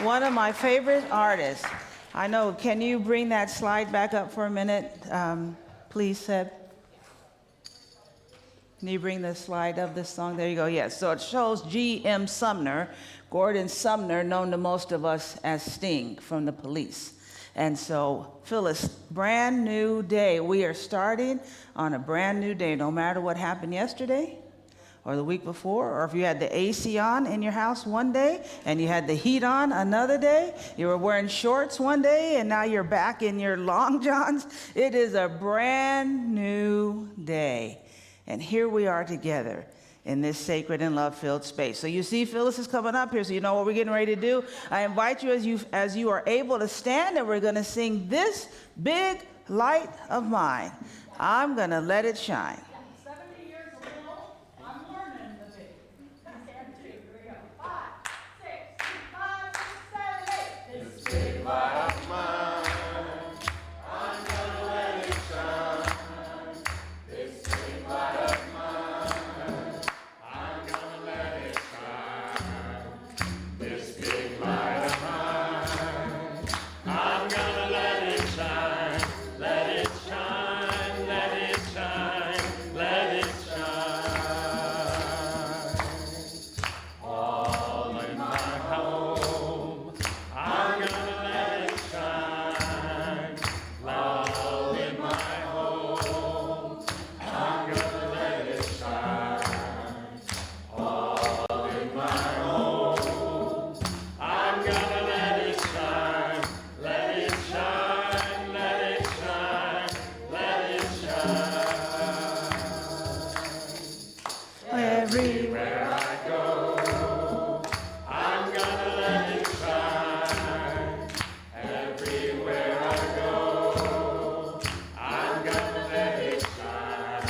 One of my favorite artists. I know, can you bring that slide back up for a minute, please, Seb? Can you bring the slide of this song? There you go, yes. So it shows G.M. Sumner, Gordon Sumner, known to most of us as Sting from the Police. And so, Phyllis, brand new day. We are starting on a brand new day, no matter what happened yesterday or the week before, or if you had the AC on in your house one day and you had the heat on another day, you were wearing shorts one day and now you're back in your long johns. It is a brand new day. And here we are together in this sacred and love-filled space. So you see Phyllis is coming up here, so you know what we're getting ready to do. I invite you as you are able to stand, and we're gonna sing This Big Light of Mine. I'm gonna let it shine. 70 years old, I'm learning the big. Here we go. 5, 6, 5, 6, 7, 8. This big light of mine, I'm gonna let it shine. This big light of mine, I'm gonna let it shine. This big light of mine, I'm gonna let it shine. Let it shine, let it shine, let it shine. All in my home, I'm gonna let it shine. All in my home, I'm gonna let it shine. All in my home, I'm gonna let it shine. Let it shine, let it shine, let it shine. Everywhere I go, I'm gonna let it shine. Everywhere I go, I'm gonna let it shine.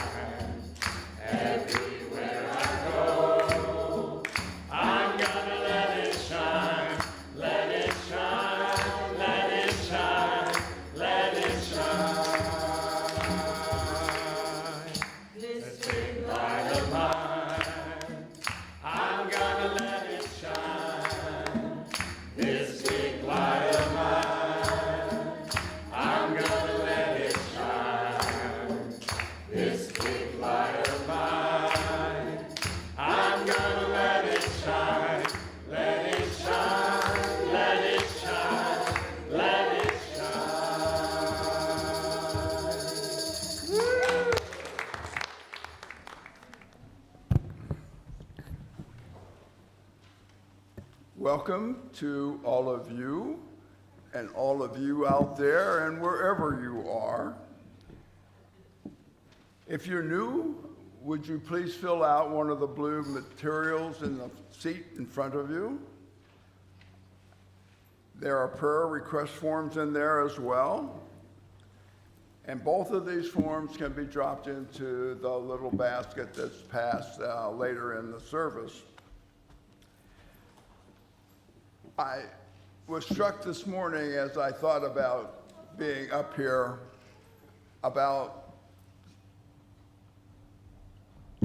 Everywhere I go, I'm gonna let it shine. Let it shine, let it shine, let it shine. This big light of mine, I'm gonna let it shine. This big light of mine, I'm gonna let it shine. This big light of mine, I'm gonna let it shine. Let it shine, let it shine, let it shine. Welcome to all of you and all of you out there and wherever you are. If you're new, would you please fill out one of the blue materials in the seat in front of you? There are prayer request forms in there as well. And both of these forms can be dropped into the little basket that's passed later in the service. I was struck this morning as I thought about being up here about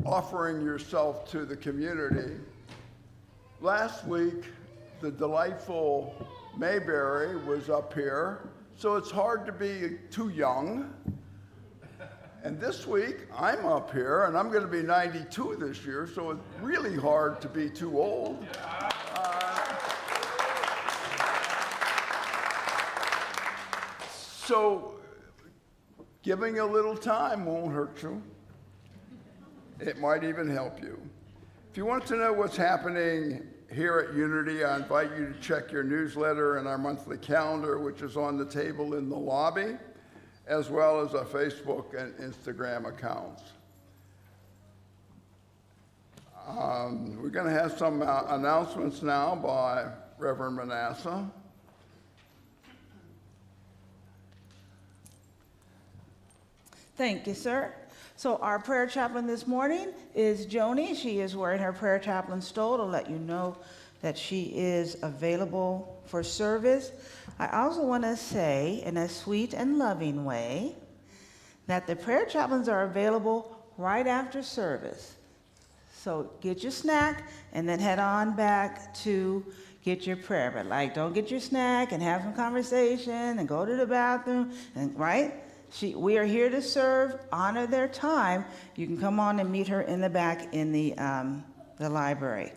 offering yourself to the community. Last week, the delightful Mayberry was up here, so it's hard to be too young. And this week, I'm up here, and I'm going to be 92 this year, so it's really hard to be too old. So giving a little time won't hurt you. It might even help you. If you want to know what's happening here at Unity, I invite you to check your newsletter and our monthly calendar, which is on the table in the lobby, as well as our Facebook and Instagram accounts. We're going to have some announcements now by Reverend Minnassa. Thank you, sir. So our prayer chaplain this morning is Joni. She is wearing her prayer chaplain stole to let you know that she is available for service. I also want to say, in a sweet and loving way, that the prayer chaplains are available right after service. So get your snack and then head on back to get your prayer, but like, don't get your snack and have some conversation and go to the bathroom, and right? We are here to serve, honor their time. You can come on and meet her in the back in the library.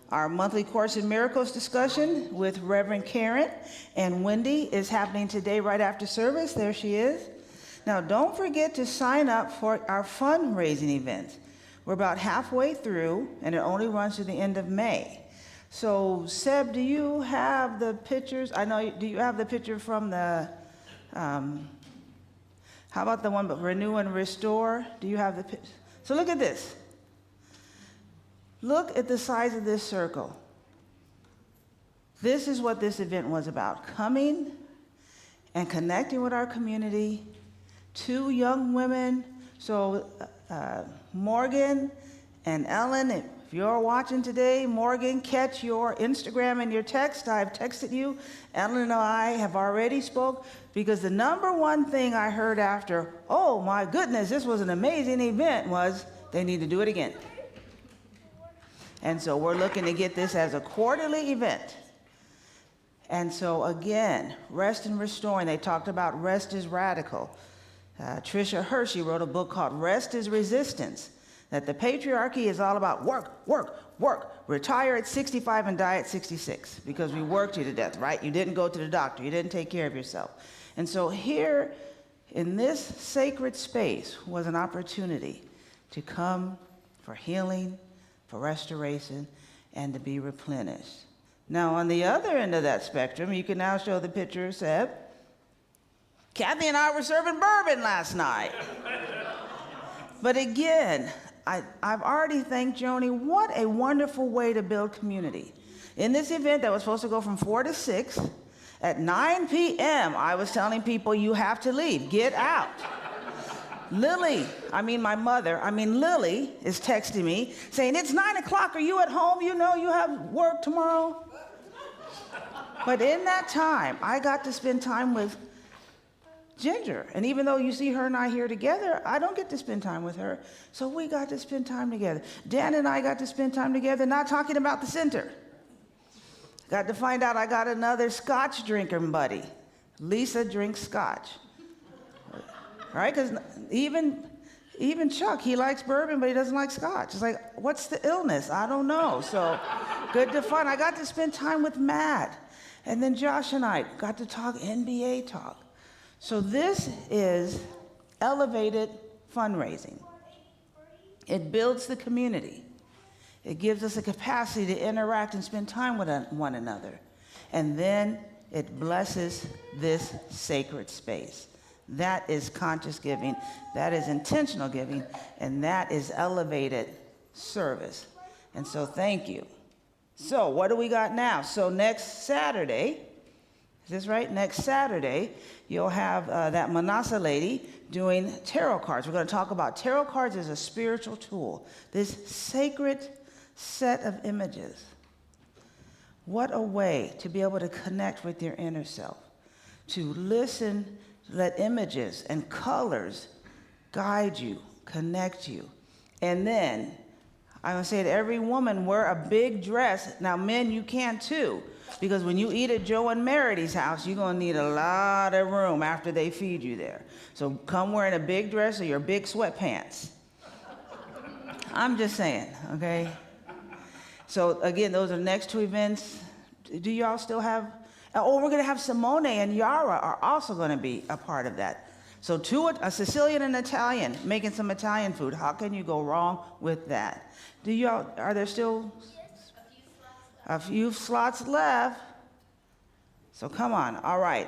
Our monthly Course in Miracles discussion with Reverend Karen and Wendy is happening today right after service. There she is. Now, don't forget to sign up for our fundraising event. We're about halfway through, and it only runs to the end of May. So, Seb, do you have the pictures? Do you have the picture from the, how about the one, but Renew and Restore? Do you have the picture? So look at this. Look at the size of this circle. This is what this event was about, coming and connecting with our community. 2 young women. So Morgan and Ellen, if you're watching today, Morgan, catch your Instagram and your text. I've texted you. Ellen and I have already spoke, because the number one thing I heard after, oh my goodness, this was an amazing event, was they need to do it again. And so we're looking to get this as a quarterly event. And so again, rest and restoring. They talked about rest is radical. Tricia Hershey wrote a book called Rest is Resistance, that the patriarchy is all about work, work, work. Retire at 65 and die at 66, because we worked you to death, right? You didn't go to the doctor. You didn't take care of yourself. And so here in this sacred space was an opportunity to come for healing, for restoration, and to be replenished. Now, on the other end of that spectrum, you can now show the picture, Seb. Kathy and I were serving bourbon last night. But again, I've already thanked Joni. What a wonderful way to build community. In this event that was supposed to go from 4 to 6, at 9 p.m., I was telling people, you have to leave, get out. Lily is texting me saying, it's 9 o'clock, are you at home? You know you have work tomorrow. But in that time, I got to spend time with Ginger. And even though you see her and I here together, I don't get to spend time with her. So we got to spend time together. Dan and I got to spend time together, not talking about the center. Got to find out I got another scotch drinking buddy. Lisa drinks scotch. Right? Because even Chuck, he likes bourbon, but he doesn't like scotch. It's like, what's the illness? I don't know. So good to fun. I got to spend time with Matt. And then Josh and I got to talk NBA talk. So this is elevated fundraising. It builds the community. It gives us a capacity to interact and spend time with one another. And then it blesses this sacred space. That is conscious giving, that is intentional giving, and that is elevated service. And so thank you. So what do we got now? So next Saturday, is this right? Next Saturday, you'll have that Minnassa lady doing tarot cards. We're going to talk about tarot cards as a spiritual tool. This sacred set of images. What a way to be able to connect with your inner self, to listen, let images and colors guide you, connect you. And then, I'm going to say to every woman, wear a big dress. Now, men, you can too, because when you eat at Joe and Merity's house, you're going to need a lot of room after they feed you there. So come wearing a big dress or your big sweatpants. I'm just saying, okay? So again, those are the next 2 events. Do y'all still have? Oh, we're going to have Simone and Yara are also going to be a part of that. So 2, a Sicilian and Italian, making some Italian food. How can you go wrong with that? Are there still a few slots left? So come on. All right.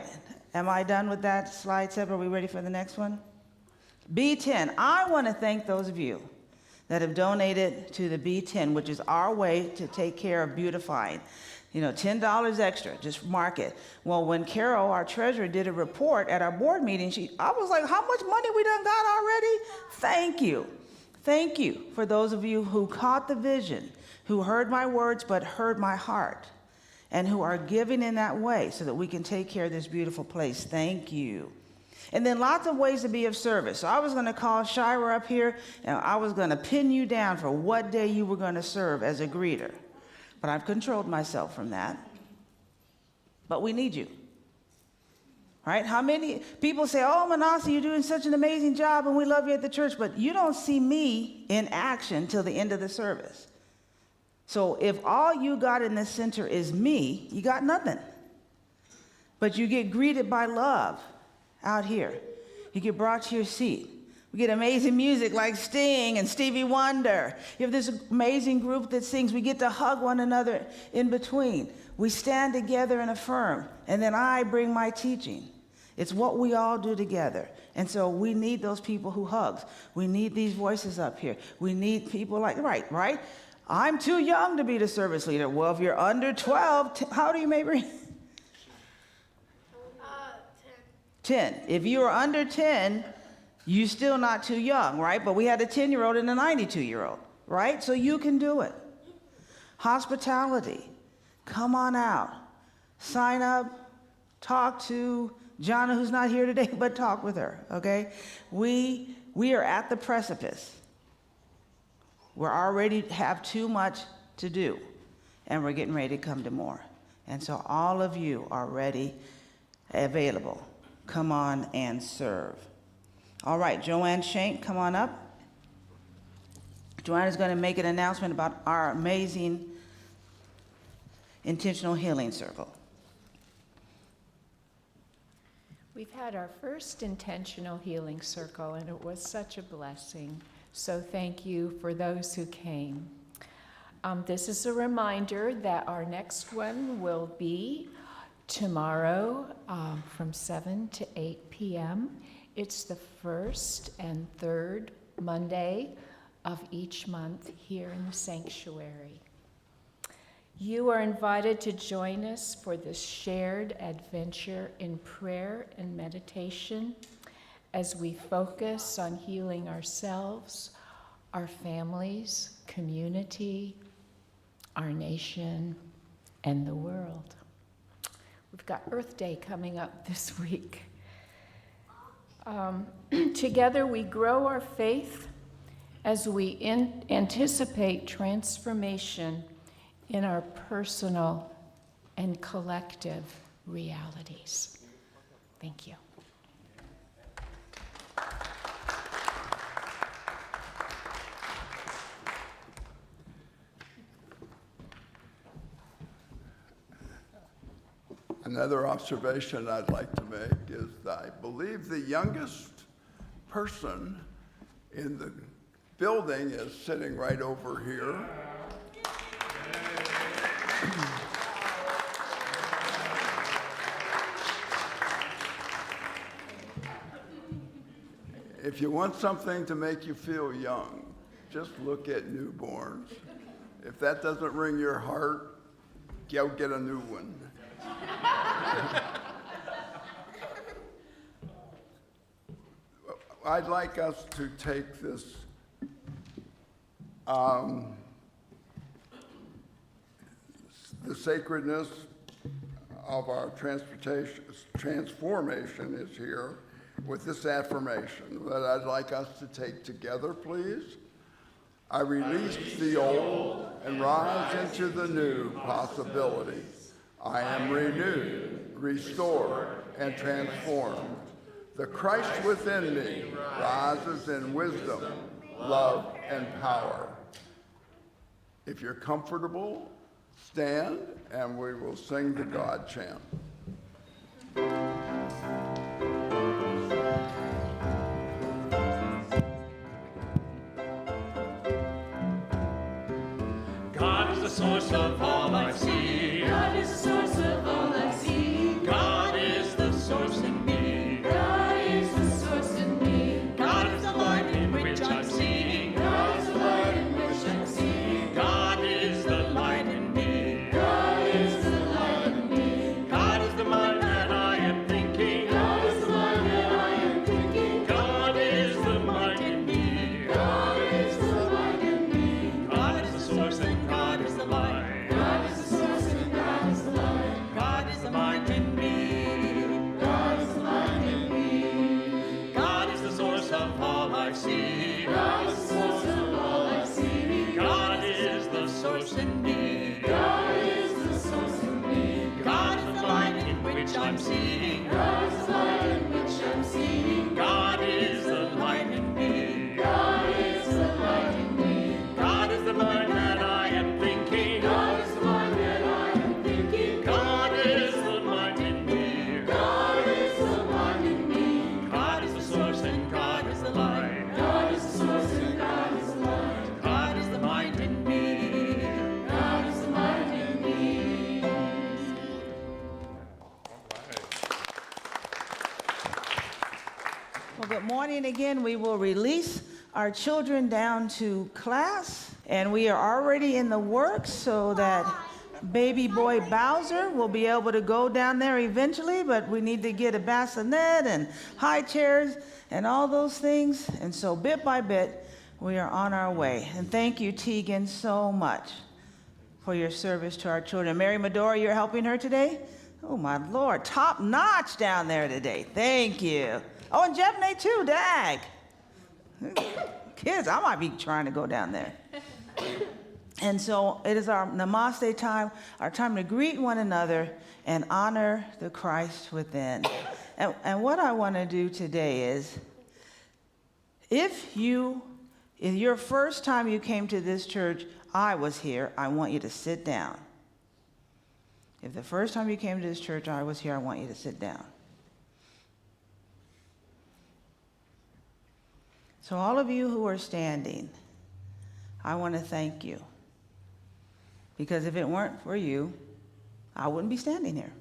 Am I done with that slide, Seb? Are we ready for the next one? B10. I want to thank those of you that have donated to the B10, which is our way to take care of beautifying. You know, $10 extra, just mark it. Well, when Carol, our treasurer, did a report at our board meeting, I was like, how much money we done got already? Thank you. Thank you for those of you who caught the vision, who heard my words but heard my heart, and who are giving in that way so that we can take care of this beautiful place. Thank you. And then lots of ways to be of service. So I was going to call Shira up here, and I was going to pin you down for what day you were going to serve as a greeter. But I've controlled myself from that. but we need you. Right? How many people say, oh, Minnassa, you're doing such an amazing job and we love you at the church, but you don't see me in action till the end of the service. So if all you got in this center is me, you got nothing. But you get greeted by love out here. You get brought to your seat. We get amazing music like Sting and Stevie Wonder. You have this amazing group that sings. We get to hug one another in between. We stand together and affirm. And then I bring my teaching. It's what we all do together. And so we need those people who hugs. We need these voices up here. We need people like, right? I'm too young to be the service leader. Well, if you're under 12, how do you maybe? 10. If you are under 10, you're still not too young, right? But we had a 10-year-old and a 92-year-old, right? So you can do it. Hospitality. Come on out. Sign up. Talk to Jonna, who's not here today, but talk with her, okay? We are at the precipice. We already have too much to do, and we're getting ready to come to more. And so all of you are ready, available. Come on and serve. All right, Joanne Shank, come on up. Joanne is going to make an announcement about our amazing intentional healing circle. We've had our first intentional healing circle, and it was such a blessing. So thank you for those who came. This is a reminder that our next one will be tomorrow from 7 to 8 p.m. It's the first and third Monday of each month here in the sanctuary. You are invited to join us for this shared adventure in prayer and meditation as we focus on healing ourselves, our families, community, our nation, and the world. We've got Earth Day coming up this week. Together we grow our faith as we anticipate transformation in our personal and collective realities. Thank you. Another observation I'd like to make is that I believe the youngest person in the building is sitting right over here. If you want something to make you feel young, just look at newborns. If that doesn't ring your heart, go get a new one. I'd like us to take this the sacredness of our transformation is here with this affirmation that I'd like us to take together, please. I release the old and rise into the new possibilities. I am renewed, restored, and transformed. The Christ within me rises in wisdom, love, and power. If you're comfortable, stand and we will sing the God chant. God is the source of all I see. God is the source of all I see. God is the source in me. God is the source in me. God is the light in which I'm seeing. God is the light in which I'm seeing. God is the light in me. God is the light in me. God is the mind that I am thinking. God is the mind that I am thinking. God is the mind in me. God is the light in me. God is the source and God is the light. God is the source and God is the light. God is the mind in me. God is the light in me. God is the source of all I see. God is the source of all I see. God is the source in me. God is the source in me. God is the light I'm seeing. God is the light in which I'm seeing. God is the light in me. God is the light in me. God is the mind that I am thinking. God is the mind that I am thinking. God is the mind in me. God is the mind in me. God is the source and God is the light. God is the source and God is the light. God is the mind in me. God is the mind in me. Well, good morning again. We will release our children down to class, and we are already in the works so that baby boy Bowser will be able to go down there eventually, but we need to get a bassinet and high chairs and all those things. And so bit by bit, we are on our way. And thank you, Tegan, so much for your service to our children. Mary Medora, you're helping her today? Oh, my Lord, top notch down there today. Thank you. Oh, and Jeffney too, dag. Kids, I might be trying to go down there. And so it is our namaste time, our time to greet one another and honor the Christ within. And what I want to do today is, if your first time you came to this church, I was here, I want you to sit down. If the first time you came to this church, I was here, I want you to sit down. So all of you who are standing, I want to thank you. Because if it weren't for you, I wouldn't be standing here.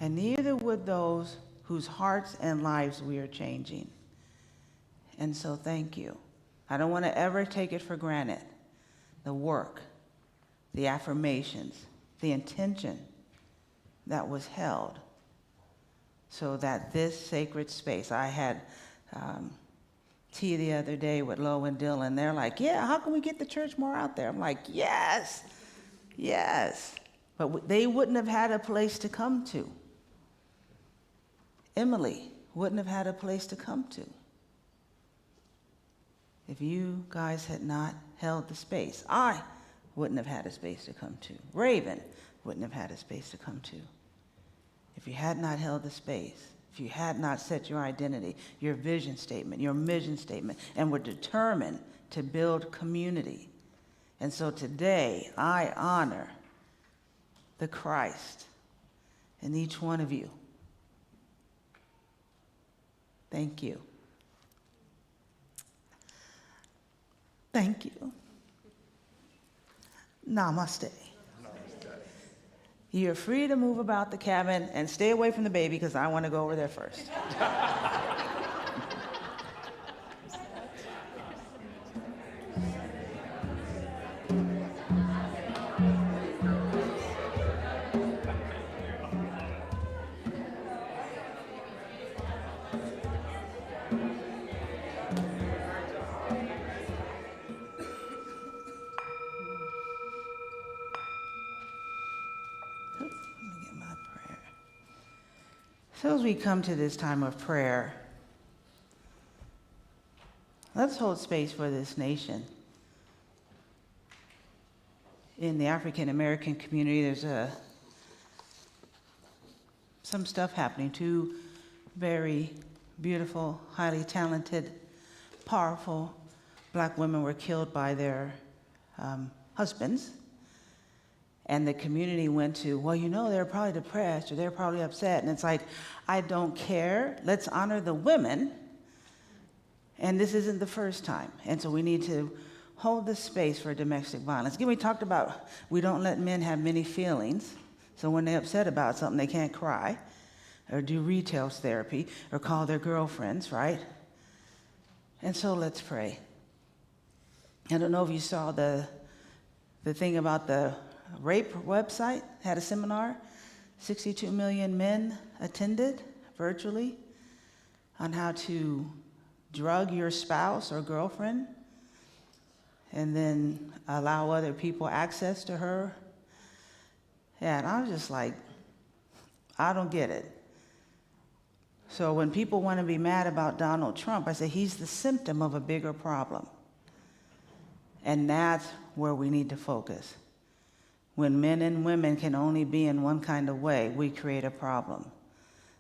And neither would those whose hearts and lives we are changing. And so thank you. I don't want to ever take it for granted. The work, the affirmations, the intention that was held so that this sacred space, I had tea the other day with Lo and Dylan. They're like, yeah, how can we get the church more out there? I'm like, yes. But they wouldn't have had a place to come to. Emily wouldn't have had a place to come to if you guys had not held the space. I wouldn't have had a space to come to. Raven wouldn't have had a space to come to if you had not held the space. If you had not set your identity, your vision statement, your mission statement, and were determined to build community. And so today, I honor the Christ in each one of you. Thank you. Thank you. Namaste. You're free to move about the cabin and stay away from the baby because I want to go over there first. So as we come to this time of prayer, let's hold space for this nation. In the African American community, there's some stuff happening. Two very beautiful, highly talented, powerful black women were killed by their husbands. And the community went to, well, you know, they're probably depressed or they're probably upset. And it's like, I don't care. Let's honor the women. And this isn't the first time. And so we need to hold the space for domestic violence. Again, we talked about we don't let men have many feelings. So when they're upset about something, they can't cry or do retail therapy or call their girlfriends, right? And so let's pray. I don't know if you saw the thing about the rape website, had a seminar. 62 million men attended virtually on how to drug your spouse or girlfriend and then allow other people access to her. Yeah, and I was just like, I don't get it. So when people want to be mad about Donald Trump, I say he's the symptom of a bigger problem. And that's where we need to focus. When men and women can only be in one kind of way, we create a problem.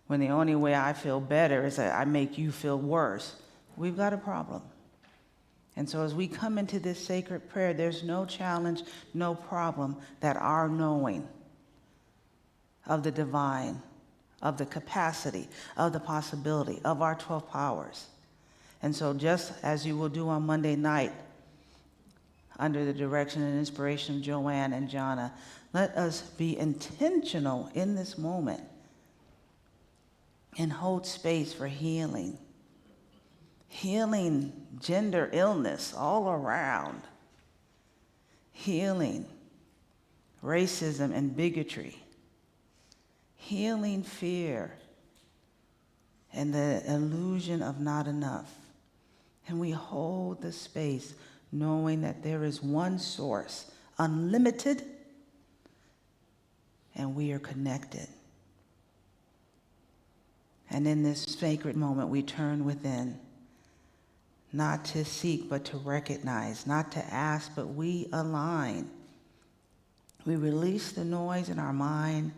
when the only way I feel better is that I make you feel worse, we've got a problem. And so as we come into this sacred prayer, there's no challenge, no problem that our knowing of the divine, of the capacity, of the possibility, of our 12 powers. And so just as you will do on Monday night, under the direction and inspiration of Joanne and Jonna, let us be intentional in this moment and hold space for healing. Healing gender illness all around. Healing racism and bigotry. Healing fear and the illusion of not enough. And we hold the space knowing that there is one source, unlimited, and we are connected. And in this sacred moment, we turn within, not to seek, but to recognize, not to ask, but we align. We release the noise in our mind,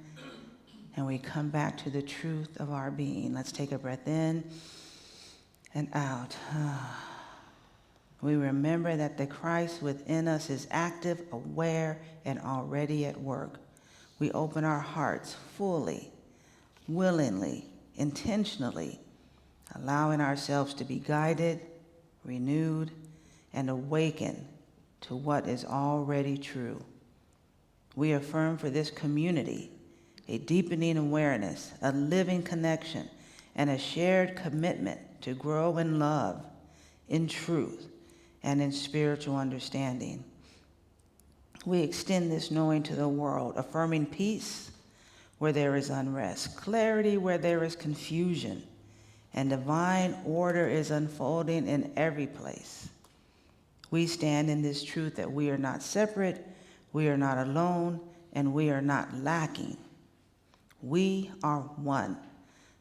and we come back to the truth of our being. Let's take a breath in and out. We remember that the Christ within us is active, aware, and already at work. We open our hearts fully, willingly, intentionally, allowing ourselves to be guided, renewed, and awakened to what is already true. We affirm for this community a deepening awareness, a living connection, and a shared commitment to grow in love, in truth, and in spiritual understanding. We extend this knowing to the world, affirming peace where there is unrest, clarity where there is confusion, and divine order is unfolding in every place. We stand in this truth that we are not separate, we are not alone, and we are not lacking. We are one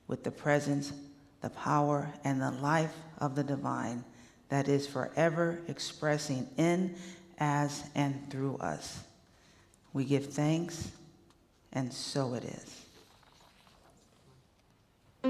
with the presence, the power, and the life of the divine that is forever expressing in, as, and through us. We give thanks, and so it is. I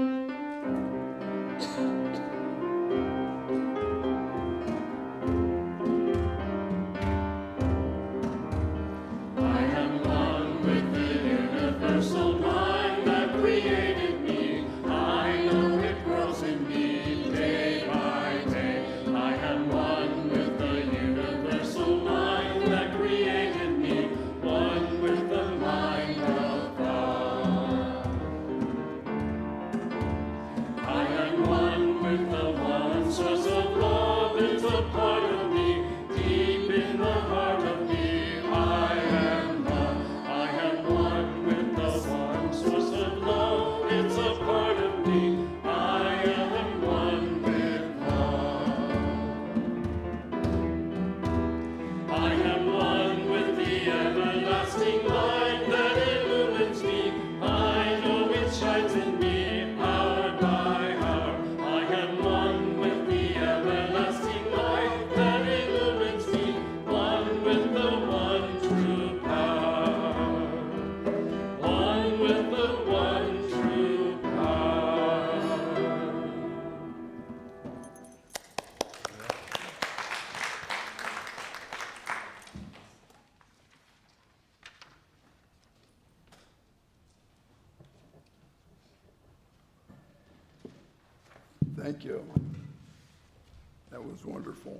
am one with the universal mind that created me. I know it grows in me day by day. I am one with the universal mind that created me, one with the mind of God. I am one with the one source of love. It's a part of me, deep in the heart of me. I am one with the one source of love. It's a part of me. I am one with love. I am one with the everlasting light that illumines me. I know it shines in me, hour by hour. I am one with the everlasting light that illumines me, one with the one true power, one with the one true power. Thank you. That was wonderful.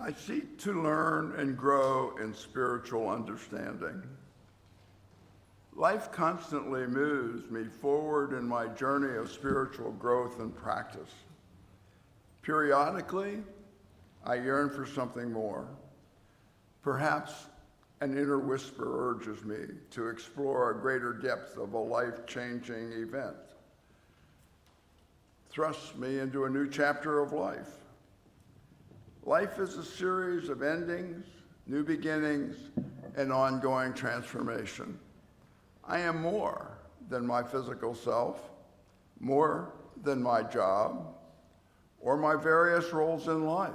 I seek to learn and grow in spiritual understanding. Life constantly moves me forward in my journey of spiritual growth and practice. Periodically, I yearn for something more. Perhaps an inner whisper urges me to explore a greater depth of a life-changing event. Thrusts me into a new chapter of life. Life is a series of endings, new beginnings, and ongoing transformation. I am more than my physical self, more than my job, or my various roles in life.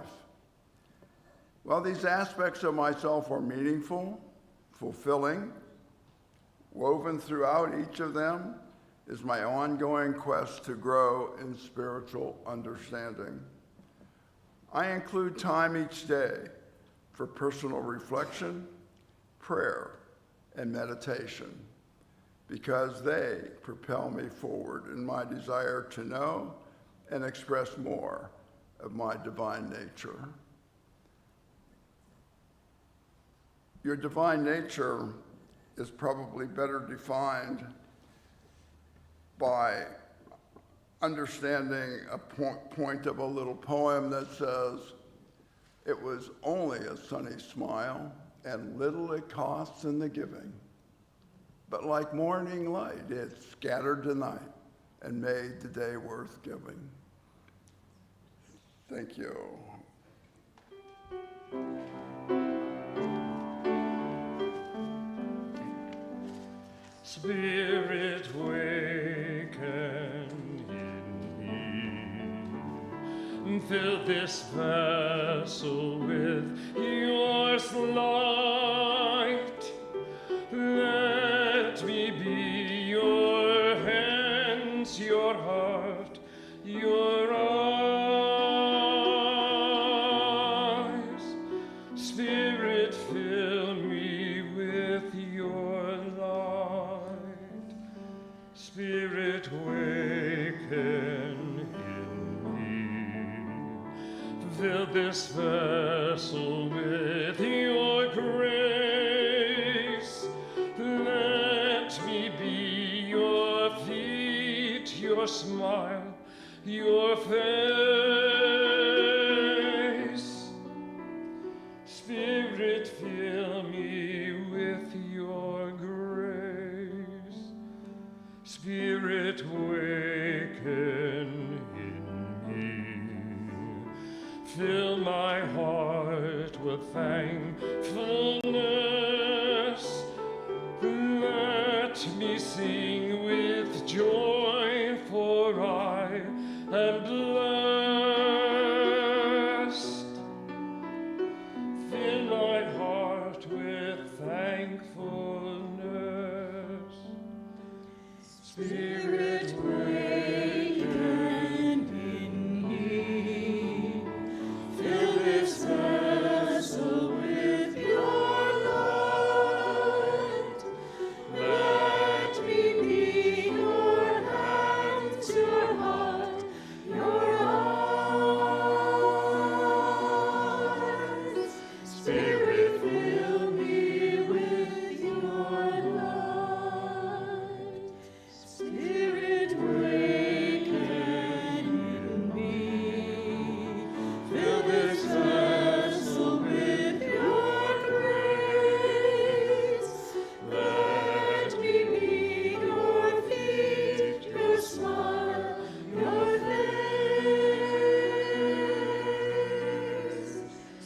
While these aspects of myself are meaningful, fulfilling, Woven throughout each of them is my ongoing quest to grow in spiritual understanding. I include time each day for personal reflection, prayer, and meditation because they propel me forward in my desire to know and express more of my divine nature. Your divine nature is probably better defined by understanding a point of a little poem that says, "It was only a sunny smile, and little it costs in the giving. But like morning light, it scattered the night and made the day worth giving." Thank you. Spirit, waken in me. Fill this vessel with your light. Let me be your hands, your heart, your eyes. Spirit, fill me with your light. Spirit, waken in me. Fill this vessel with your grace. Let me be your feet, your smile, your face. Spirit, fill me with your grace. Spirit, waken in me. Fill my heart with thankfulness. Let me sing with joy, for I am blessed. Fill my heart with thankfulness. Spirit, waken in me. Fill this vessel with your light. Let me be your hands, your heart, your eyes. Spirit, fill me with your light. Spirit, waken in me. Fill this vessel with your grace. Let me be your feet, your smile, your face.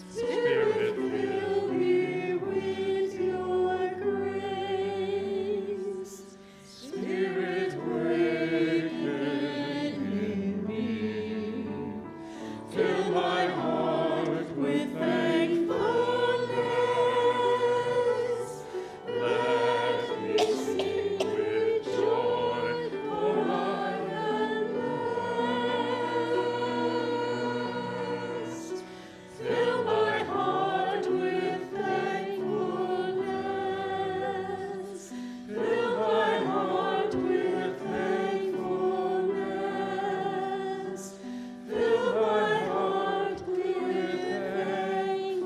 Spirit, fill me with your grace. Spirit, waken in me. Fill my heart with thankfulness. Let me sing with joy, for I am blessed. Fill my heart with thankfulness. Fill my heart with thankfulness. Fill my heart with thankfulness.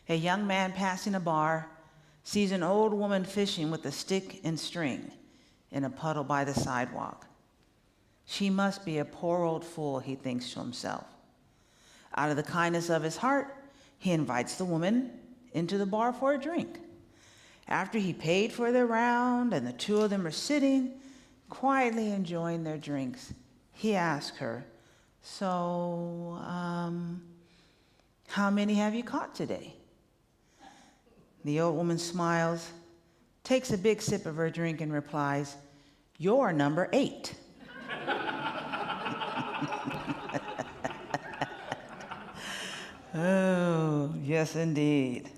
A young man passing a bar sees an old woman fishing with a stick and string in a puddle by the sidewalk. She must be a poor old fool, he thinks to himself. Out of the kindness of his heart, he invites the woman into the bar for a drink. After he paid for their round and the two of them are sitting, quietly enjoying their drinks, he asks her, "So, how many have you caught today?" The old woman smiles, takes a big sip of her drink and replies, "You're number 8." Oh, yes, indeed.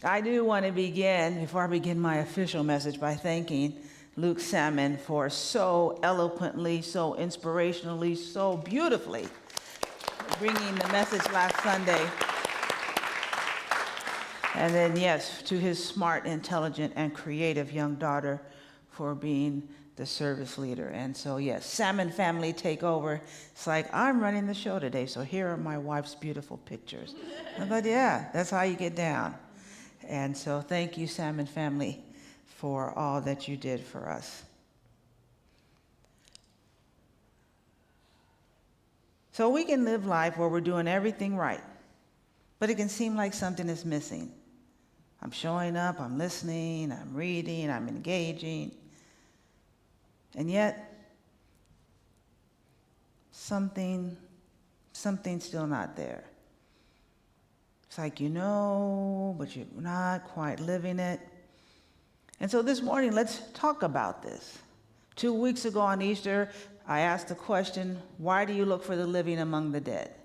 I do want to begin, before I begin my official message, by thanking Luke Salmon for so eloquently, so inspirationally, so beautifully bringing the message last Sunday. And then, yes, to his smart, intelligent, and creative young daughter for being the service leader. And so, yes, Salmon family take over. It's like, I'm running the show today, so here are my wife's beautiful pictures. But yeah, that's how you get down. And so thank you, Salmon family, for all that you did for us. So we can live life where we're doing everything right, but it can seem like something is missing. I'm showing up, I'm listening, I'm reading, I'm engaging, and yet something's still not there. It's like you know, but you're not quite living it. And so this morning, let's talk about this. 2 weeks ago on Easter, I asked the question, why do you look for the living among the dead?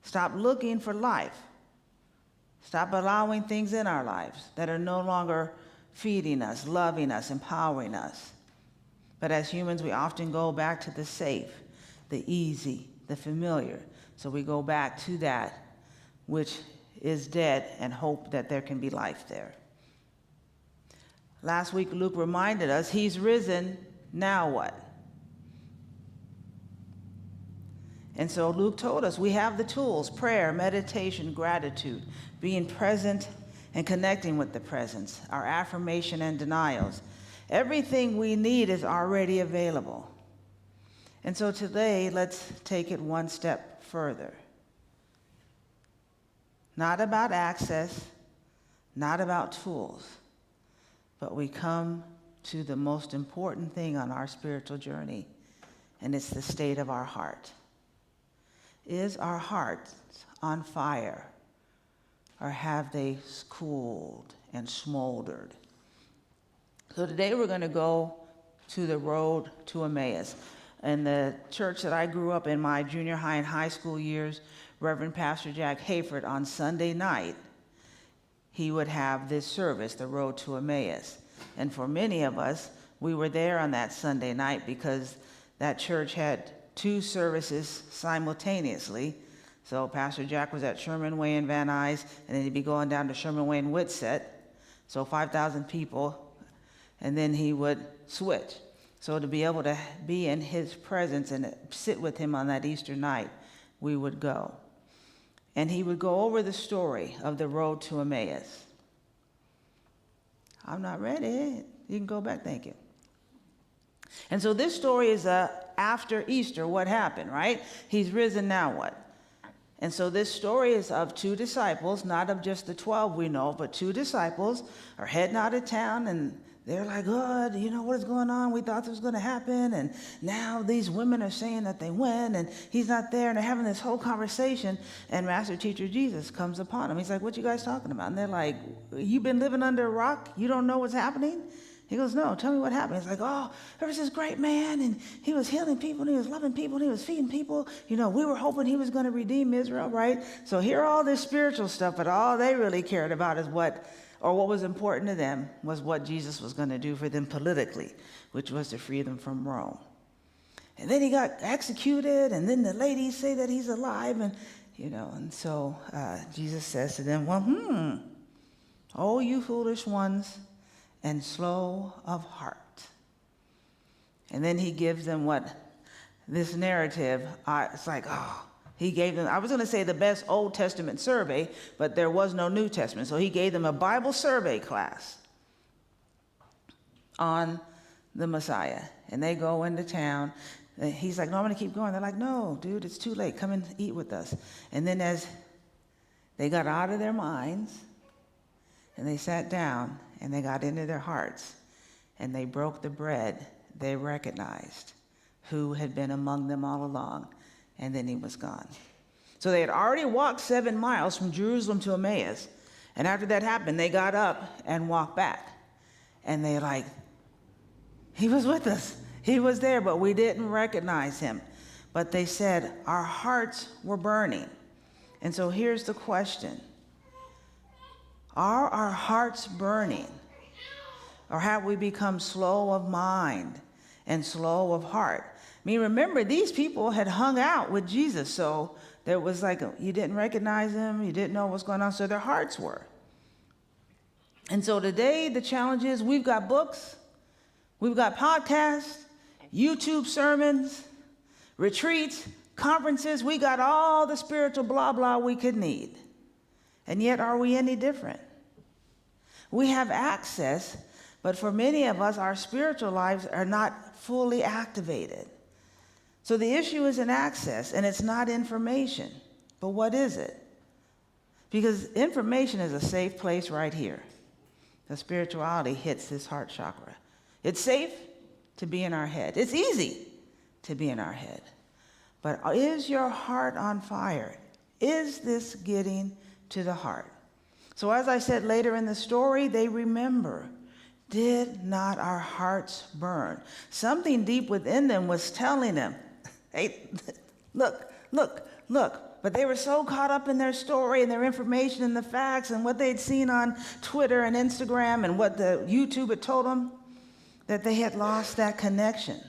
Stop looking for life. Stop allowing things in our lives that are no longer feeding us, loving us, empowering us. But as humans, we often go back to the safe, the easy, the familiar. So we go back to that which is dead and hope that there can be life there. Last week, Luke reminded us he's risen, now what? And so Luke told us we have the tools: prayer, meditation, gratitude, being present and connecting with the presence, our affirmation and denials. Everything we need is already available. And so today, let's take it one step further. Not about access, not about tools, but we come to the most important thing on our spiritual journey, and it's the state of our heart. Is our hearts on fire, or have they cooled and smoldered? So today we're going to go to the road to Emmaus. In the church that I grew up in my junior high and high school years, Reverend Pastor Jack Hayford, on Sunday night, he would have this service, the road to Emmaus. And for many of us, we were there on that Sunday night because that church had 2 services simultaneously. So Pastor Jack was at Sherman Way in Van Nuys, and then he'd be going down to Sherman Way in Whitsett, so 5,000 people, and then he would switch. So to be able to be in his presence and sit with him on that Easter night, we would go. And he would go over the story of the road to Emmaus. I'm not ready. You can go back, thank you. And so this story is after Easter, what happened, right? He's risen, now what? And so this story is of 2 disciples, not of just the 12 we know, but 2 disciples are heading out of town, and they're like, oh, you know what is going on? We thought this was going to happen, and now these women are saying that they went, and he's not there, and they're having this whole conversation, and Master Teacher Jesus comes upon them. He's like, what you guys talking about? And they're like, you've been living under a rock? You don't know what's happening? He goes, no, tell me what happened. He's like, oh, there was this great man, and he was healing people, and he was loving people, and he was feeding people. You know, we were hoping he was going to redeem Israel, right? So hear all this spiritual stuff, but all they really cared about is what was important to them was what Jesus was going to do for them politically, which was to free them from Rome. And then he got executed, and then the ladies say that he's alive, and so Jesus says to them, well, oh, you foolish ones, and slow of heart. And then he gives them this narrative, it's like, he gave them, I was going to say the best Old Testament survey, but there was no New Testament. So he gave them a Bible survey class on the Messiah. And they go into town. He's like, no, I'm going to keep going. They're like, no, dude, it's too late. Come and eat with us. And then as they got out of their minds, and they sat down, and they got into their hearts, and they broke the bread, they recognized who had been among them all along, and then he was gone. So they had already walked 7 miles from Jerusalem to Emmaus, and after that happened, they got up and walked back. And they like, he was with us. He was there, but we didn't recognize him. But they said, our hearts were burning. And so here's the question. Are our hearts burning? Or have we become slow of mind and slow of heart? I mean, remember, these people had hung out with Jesus, so there was like, you didn't recognize him, you didn't know what's going on, so their hearts were. And so today, the challenge is we've got books, we've got podcasts, YouTube sermons, retreats, conferences, we got all the spiritual blah, blah we could need. And yet, are we any different? We have access, but for many of us, our spiritual lives are not fully activated. So the issue isn't access, and it's not information. But what is it? Because information is a safe place right here. The spirituality hits this heart chakra. It's safe to be in our head. It's easy to be in our head. But is your heart on fire? Is this getting to the heart? So as I said later in the story, they remember. Did not our hearts burn? Something deep within them was telling them, hey, look. But they were so caught up in their story and their information and the facts and what they'd seen on Twitter and Instagram and what the YouTube had told them that they had lost that connection.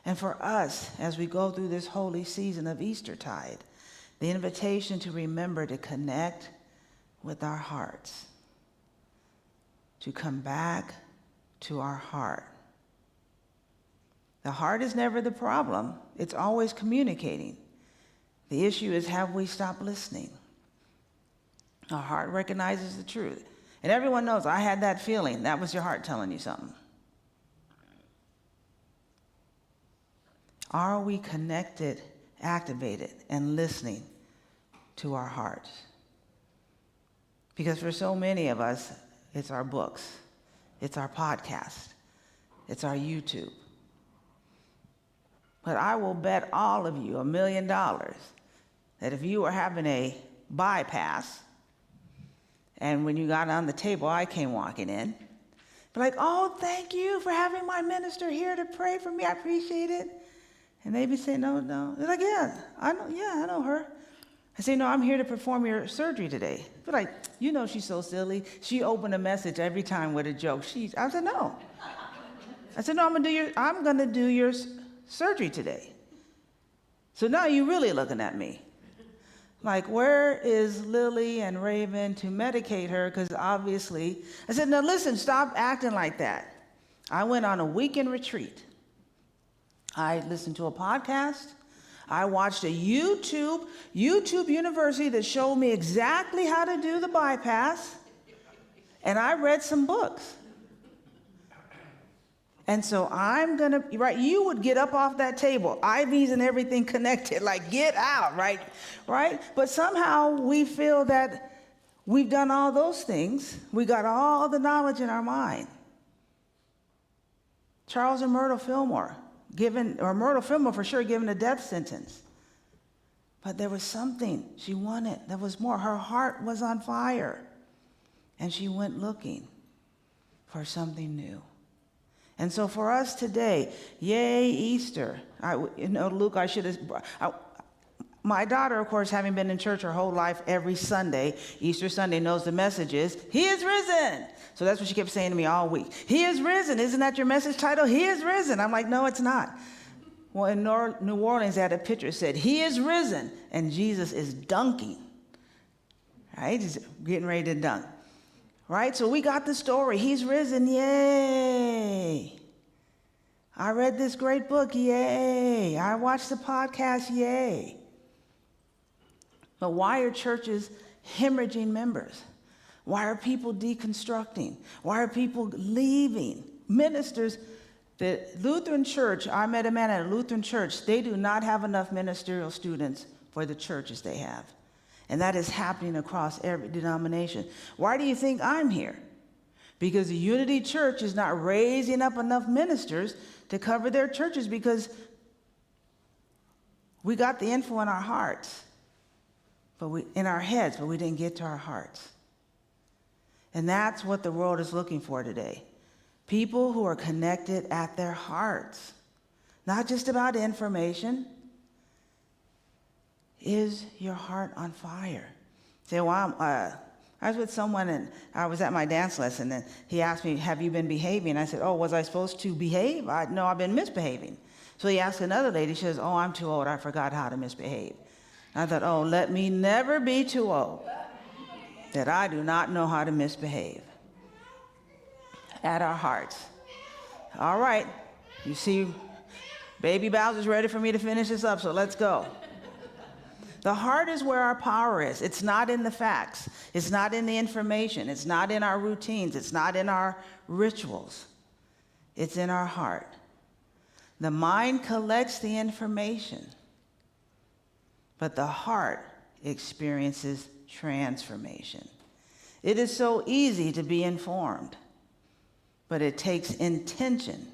And for us, as we go through this holy season of Eastertide, the invitation to remember to connect with our hearts, to come back to our heart. The heart is never the problem. It's always communicating. The issue is, have we stopped listening? Our heart recognizes the truth. And everyone knows, I had that feeling. That was your heart telling you something. Are we connected, activated, and listening to our hearts? Because for so many of us, it's our books, it's our podcast, it's our YouTube. But I will bet all of you $1 million that if you were having a bypass, and when you got on the table, I came walking in, be like, oh, thank you for having my minister here to pray for me. I appreciate it. And they'd be saying, no. They're like, I know her. I say, no, I'm here to perform your surgery today. But like, you know, she's so silly. She opened a message every time with a joke. I said, no. I'm gonna do your surgery today. So now you're really looking at me. Like, where is Lily and Raven to medicate her? Because obviously, I said, no, listen, stop acting like that. I went on a weekend retreat. I listened to a podcast. I watched a YouTube university that showed me exactly how to do the bypass. And I read some books. And so you would get up off that table, IVs and everything connected, like get out, right? But somehow we feel that we've done all those things. We got all the knowledge in our mind. Charles and Myrtle Fillmore, Myrtle Fillmore for sure given a death sentence. But there was something she wanted. There was more. Her heart was on fire. And she went looking for something new. And so for us today, yay, Easter. Luke, my daughter, of course, having been in church her whole life, every Sunday, Easter Sunday, knows the message is, He is risen. So that's what she kept saying to me all week. He is risen. Isn't that your message title? He is risen. I'm like, no, it's not. Well, in New Orleans, they had a picture that said, He is risen, and Jesus is dunking. Right? He's getting ready to dunk. Right? So we got the story. He's risen. Yay. I read this great book. Yay. I watched the podcast. Yay. But why are churches hemorrhaging members? Why are people deconstructing? Why are people leaving? Ministers, the Lutheran church, I met a man at a Lutheran church, they do not have enough ministerial students for the churches they have. And that is happening across every denomination. Why do you think I'm here? Because the Unity Church is not raising up enough ministers to cover their churches because we got the info in our hearts, in our heads, but we didn't get to our hearts. And that's what the world is looking for today. People who are connected at their hearts. Not just about information. Is your heart on fire? Say, well, I was with someone and I was at my dance lesson and he asked me, have you been behaving? I said, oh, was I supposed to behave? No, I've been misbehaving. So he asked another lady, she says, oh, I'm too old, I forgot how to misbehave. I thought, oh, let me never be too old that I do not know how to misbehave. At our hearts. All right, you see, Baby Bowser's ready for me to finish this up, so let's go. The heart is where our power is. It's not in the facts. It's not in the information. It's not in our routines. It's not in our rituals. It's in our heart. The mind collects the information, but the heart experiences transformation. It is so easy to be informed, but it takes intention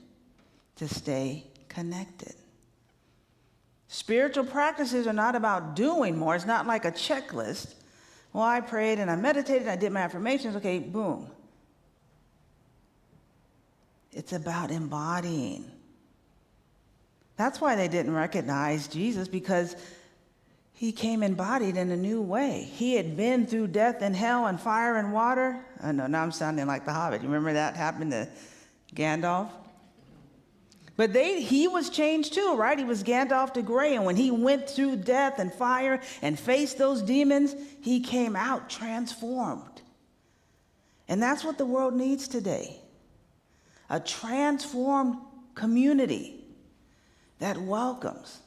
to stay connected. Spiritual practices are not about doing more. It's not like a checklist. Well, I prayed and I meditated, I did my affirmations, okay, boom. It's about embodying. That's why they didn't recognize Jesus, because he came embodied in a new way. He had been through death and hell and fire and water. I know, now I'm sounding like the Hobbit. You remember that happened to Gandalf? But he was changed too, right? He was Gandalf the Grey, and when he went through death and fire and faced those demons, he came out transformed. And that's what the world needs today. A transformed community that welcomes.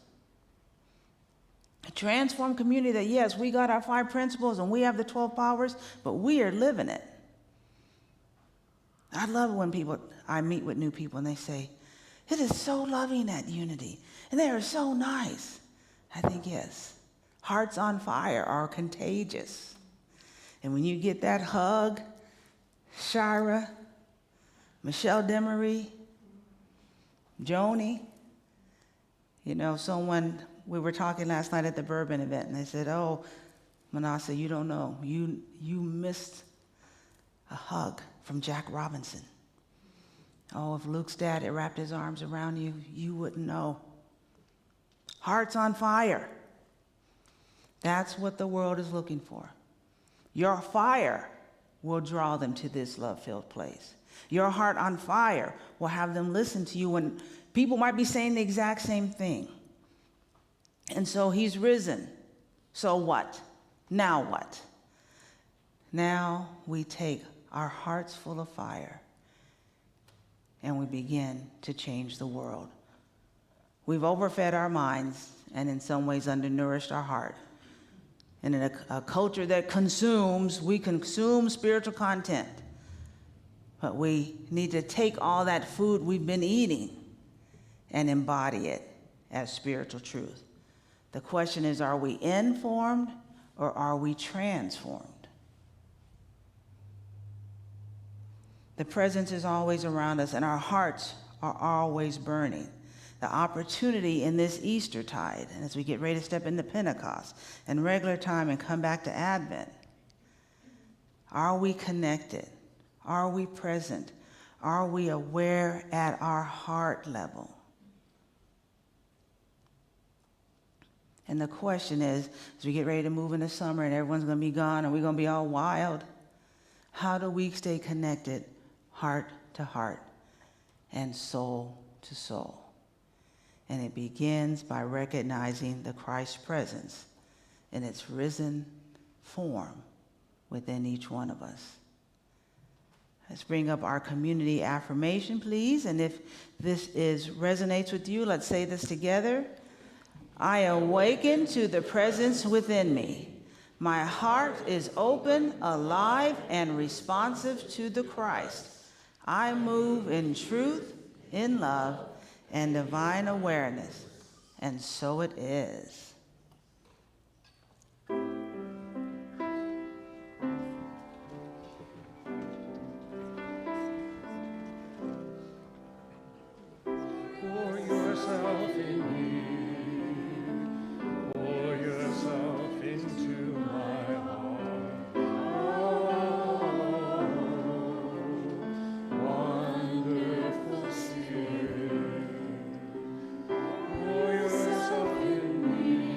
A transformed community that, yes, we got our 5 principles and we have the 12 powers, but we are living it. I love it when I meet with new people and they say, it is so loving, that unity, and they are so nice. I think, yes, hearts on fire are contagious. And when you get that hug, Shira, Michelle Demery, Joni, we were talking last night at the bourbon event, and they said, oh, Minnassa, you don't know. You missed a hug from Jack Robinson. Oh, if Luke's dad had wrapped his arms around you, you wouldn't know. Hearts on fire. That's what the world is looking for. Your fire will draw them to this love-filled place. Your heart on fire will have them listen to you when people might be saying the exact same thing. And so he's risen. So what? Now what? Now we take our hearts full of fire and we begin to change the world. We've overfed our minds and in some ways undernourished our heart. And in a culture that consumes, we consume spiritual content. But we need to take all that food we've been eating and embody it as spiritual truth. The question is, are we informed or are we transformed? The presence is always around us and our hearts are always burning. The opportunity in this Eastertide, and as we get ready to step into Pentecost and regular time and come back to Advent, are we connected? Are we present? Are we aware at our heart level? And the question is, as we get ready to move into summer and everyone's going to be gone and we're going to be all wild, how do we stay connected heart to heart and soul to soul? And it begins by recognizing the Christ presence in its risen form within each one of us. Let's bring up our community affirmation, please. And if this resonates with you, let's say this together. I awaken to the presence within me. My heart is open, alive, and responsive to the Christ. I move in truth, in love, and divine awareness. And so it is. Pour yourself in me, pour yourself into my heart. Oh, wonderful Spirit, pour yourself in me.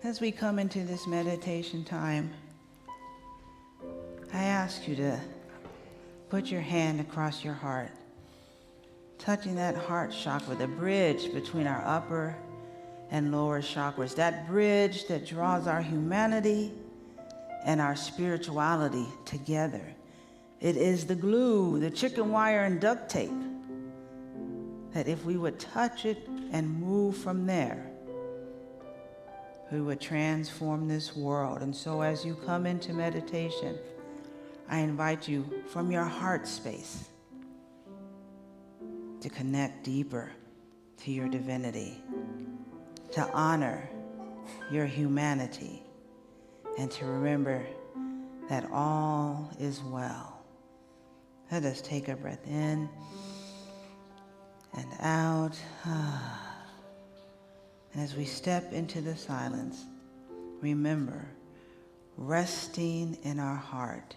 As we come into this meditation time, I ask you to put your hand across your heart, touching that heart chakra, the bridge between our upper and lower chakras, that bridge that draws our humanity and our spirituality together. It is the glue, the chicken wire and duct tape, that if we would touch it and move from there, we would transform this world. And so as you come into meditation, I invite you from your heart space to connect deeper to your divinity, to honor your humanity, and to remember that all is well. Let us take a breath in and out. And as we step into the silence, remember, resting in our heart,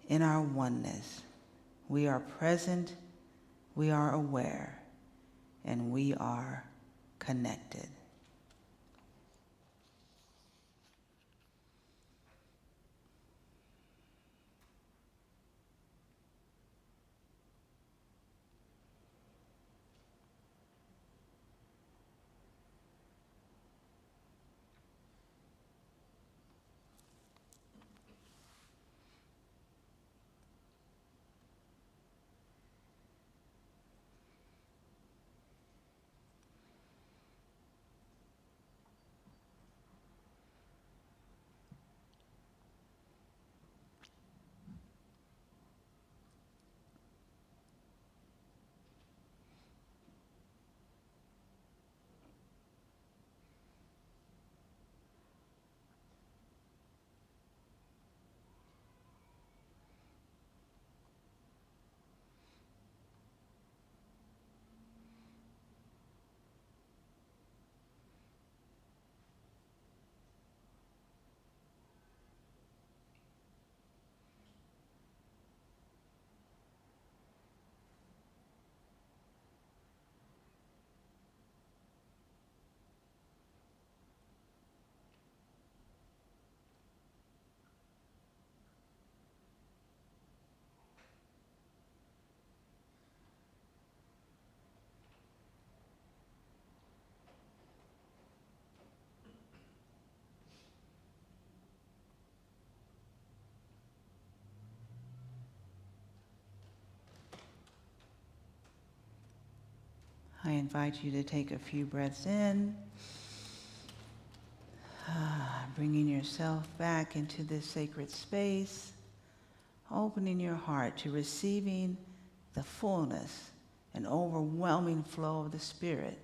in our oneness, we are present, we are aware, and we are connected. I invite you to take a few breaths in, bringing yourself back into this sacred space, opening your heart to receiving the fullness and overwhelming flow of the Spirit,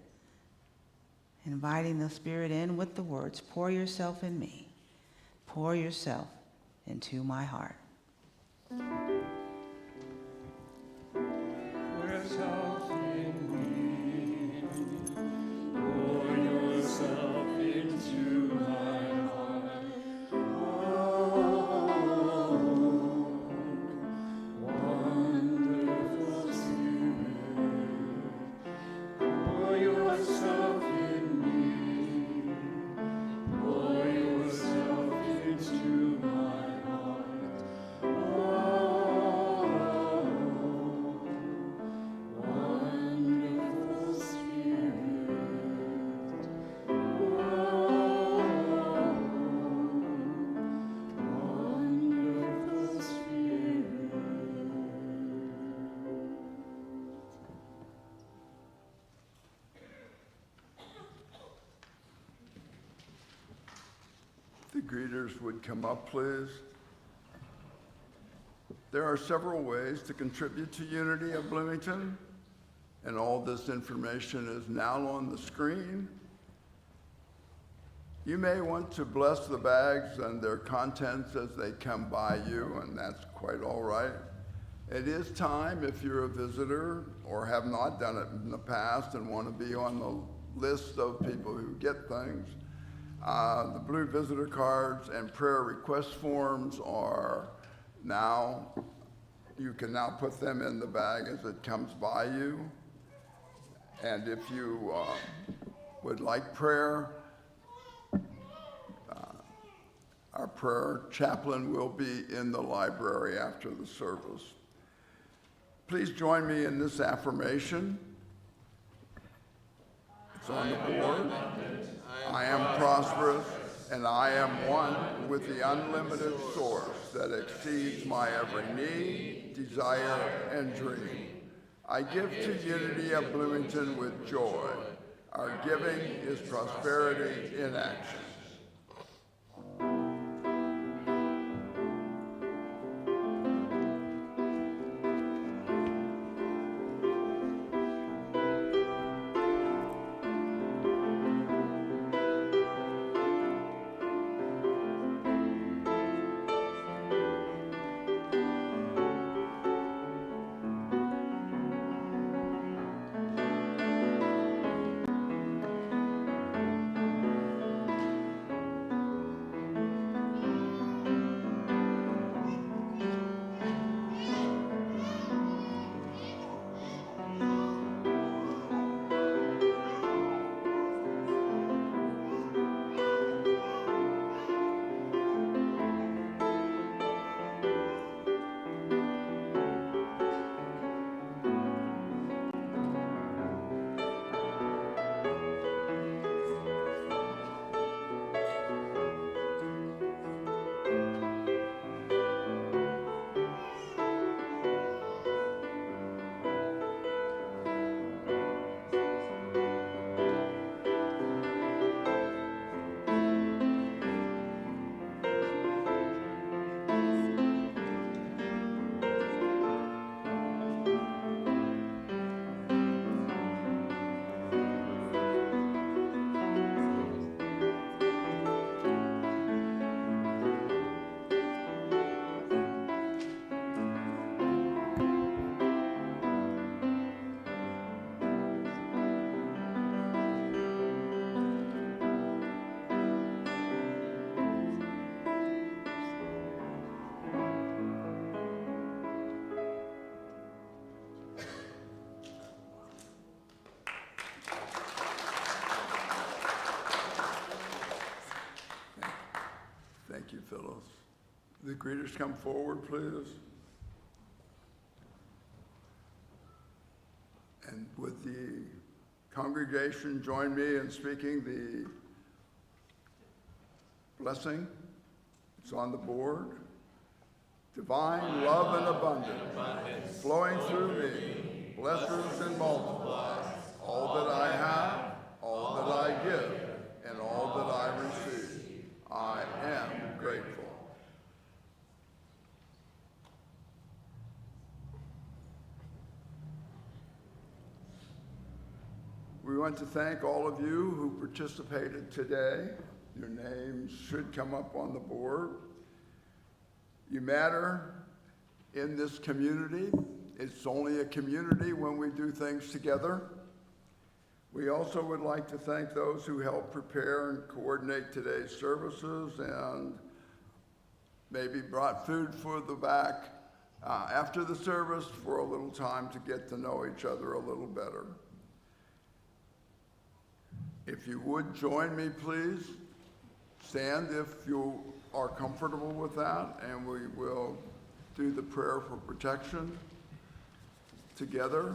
inviting the Spirit in with the words, pour yourself in me, pour yourself into my heart. Pour yourself in me. Pour yourself into my heart. Oh, wonderful Spirit. Pour yourself in me. Pour yourself into my heart. Oh, wonderful Spirit. Wonderful Spirit. If the greeters would come up, please. There are several ways to contribute to Unity of Bloomington, and all this information is now on the screen. You may want to bless the bags and their contents as they come by you, and that's quite all right. It is time, if you're a visitor or have not done it in the past and want to be on the list of people who get things, the blue visitor cards and prayer request forms are now, you can now put them in the bag as it comes by you. And if you would like prayer, Our prayer chaplain will be in the library after the service. Please join me in this affirmation. It's on the board. I am prosperous, and I am one with the unlimited source that exceeds my every need, desire, and dream. I give to Unity of Bloomington with joy. Our giving is prosperity in action. Thank you, Phyllis. The greeters come forward, please. And would the congregation join me in speaking the blessing? It's on the board. Divine love and abundance, flowing through me, blesses and multiplies all that I have, all that I give, and all that I receive. I am grateful. We want to thank all of you who participated today. Your names should come up on the board. You matter in this community. It's only a community when we do things together. We also would like to thank those who helped prepare and coordinate today's services and maybe brought food for the back after the service for a little time to get to know each other a little better. If you would join me, please. Stand if you are comfortable with that, and we will do the prayer for protection together.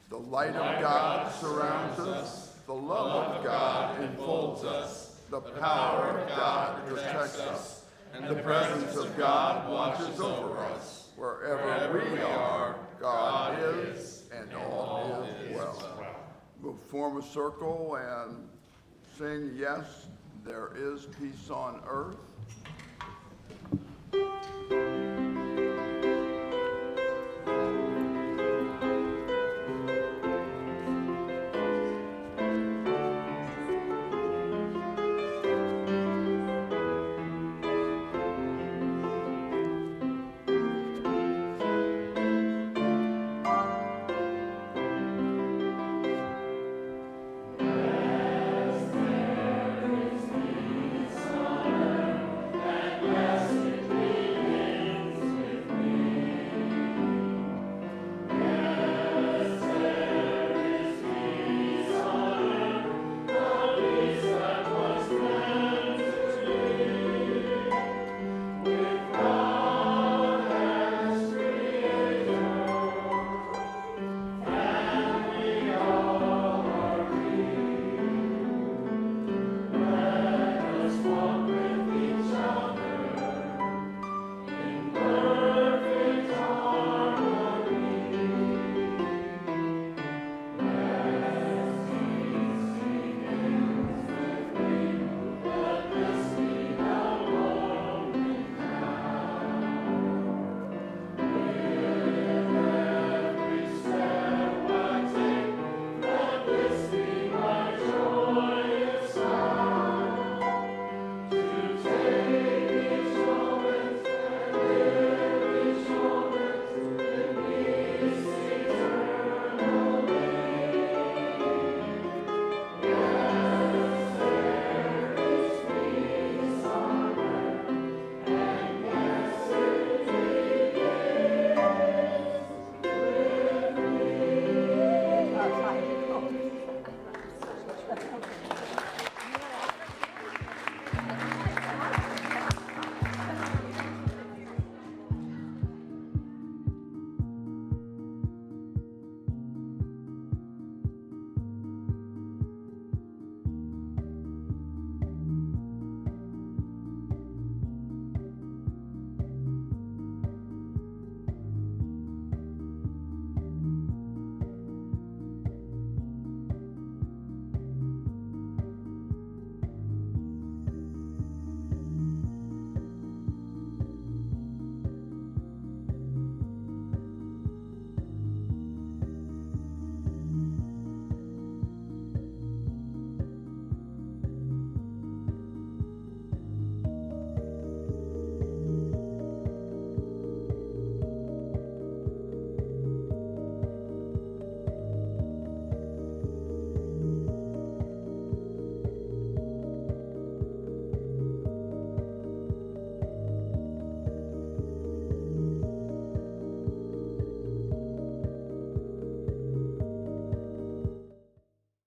The light of God surrounds us. The love of God enfolds us. The power of God protects us. And the presence of God watches over us. Wherever we are, God is, and all is well. We'll form a circle and sing, "Yes, there is peace on earth."